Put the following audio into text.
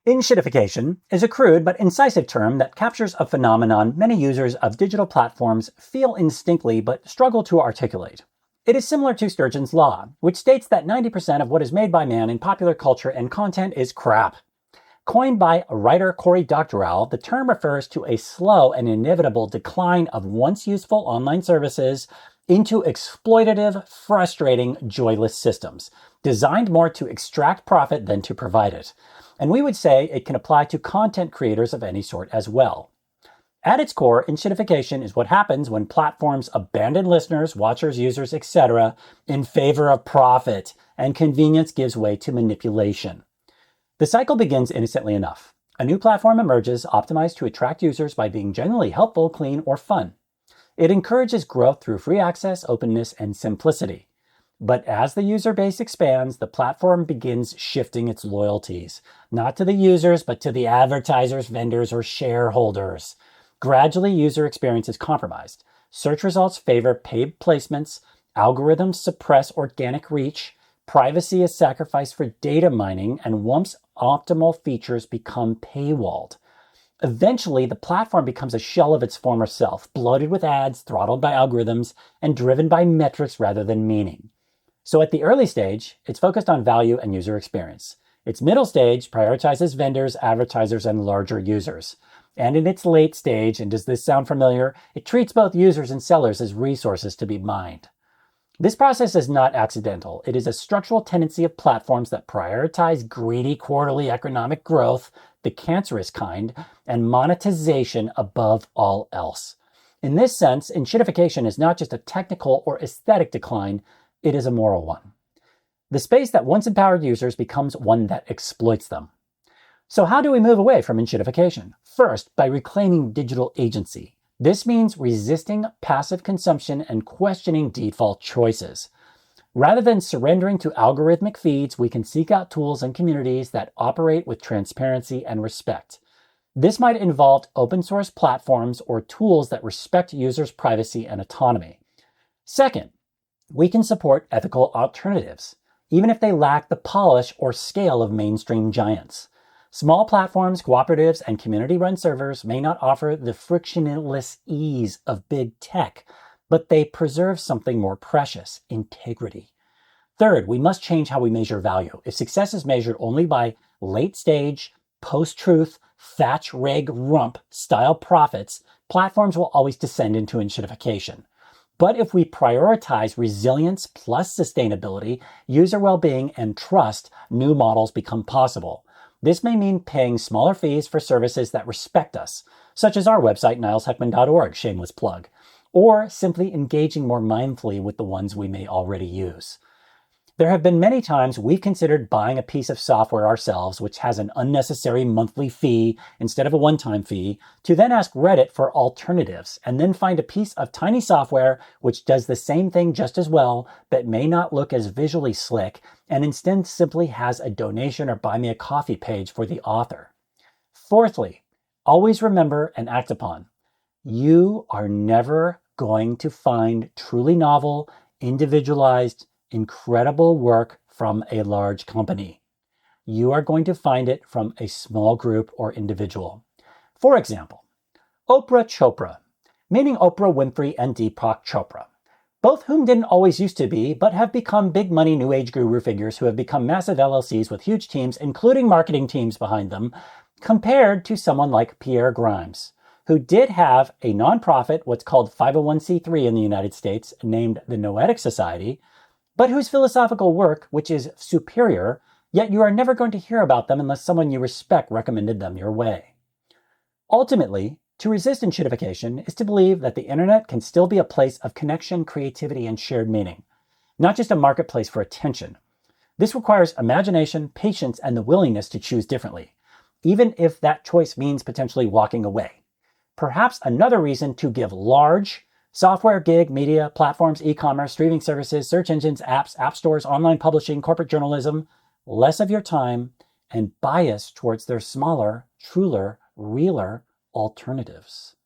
Enshittification is a crude but incisive term that captures a phenomenon many users of digital platforms feel instinctively but struggle to articulate. It is similar to Sturgeon's law, which states that 90% of what is made by man in popular culture and content is crap. Coined by writer Cory Doctorow, the term refers to a slow and inevitable decline of once useful online services into exploitative, frustrating, joyless systems, designed more to extract profit than to provide it. And we would say it can apply to content creators of any sort as well. At its core, enshittification is what happens when platforms abandon listeners, watchers, users, etc. in favor of profit, and convenience gives way to manipulation. The cycle begins innocently enough. A new platform emerges, optimized to attract users by being generally helpful, clean, or fun. It encourages growth through free access, openness, and simplicity. But as the user base expands, the platform begins shifting its loyalties, not to the users, but to the advertisers, vendors, or shareholders. Gradually, user experience is compromised. Search results favor paid placements, algorithms suppress organic reach, privacy is sacrificed for data mining, and once optimal features become paywalled. Eventually, the platform becomes a shell of its former self, bloated with ads, throttled by algorithms, and driven by metrics rather than meaning. So at the early stage, it's focused on value and user experience. Its middle stage prioritizes vendors, advertisers, and larger users. And in its late stage, and does this sound familiar, it treats both users and sellers as resources to be mined. This process is not accidental. It is a structural tendency of platforms that prioritize greedy quarterly economic growth, the cancerous kind, and monetization above all else. In this sense, enshittification is not just a technical or aesthetic decline, it is a moral one. The space that once empowered users becomes one that exploits them. So how do we move away from enshittification? First, by reclaiming digital agency. This means resisting passive consumption and questioning default choices. Rather than surrendering to algorithmic feeds, we can seek out tools and communities that operate with transparency and respect. This might involve open source platforms or tools that respect users' privacy and autonomy. Second, we can support ethical alternatives, even if they lack the polish or scale of mainstream giants. Small platforms, cooperatives, and community-run servers may not offer the frictionless ease of big tech, but they preserve something more precious: integrity. Third, we must change how we measure value. If success is measured only by late-stage, post-truth, thatch reg rump style profits, platforms will always descend into enshittification. But if we prioritize resilience plus sustainability, user well-being, and trust, new models become possible. This may mean paying smaller fees for services that respect us, such as our website, nilesheckman.org, shameless plug, or simply engaging more mindfully with the ones we may already use. There have been many times we've considered buying a piece of software ourselves, which has an unnecessary monthly fee instead of a one-time fee, to then ask Reddit for alternatives, and then find a piece of tiny software which does the same thing just as well, but may not look as visually slick, and instead simply has a donation or buy me a coffee page for the author. Fourthly, always remember and act upon. You are never going to find truly novel, individualized, incredible work from a large company. You are going to find it from a small group or individual. For example, Oprah Chopra, meaning Oprah Winfrey and Deepak Chopra, both whom didn't always used to be, but have become big money new age guru figures who have become massive LLCs with huge teams, including marketing teams behind them, compared to someone like Pierre Grimes, who did have a nonprofit, what's called 501c3 in the United States, named the Noetic Society, but whose philosophical work, which is superior, yet you are never going to hear about them unless someone you respect recommended them your way. Ultimately, to resist enshittification is to believe that the internet can still be a place of connection, creativity, and shared meaning, not just a marketplace for attention. This requires imagination, patience, and the willingness to choose differently, even if that choice means potentially walking away. Perhaps another reason to give large, software, gig, media, platforms, e-commerce, streaming services, search engines, apps, app stores, online publishing, corporate journalism, less of your time, and bias towards their smaller, truer, realer alternatives.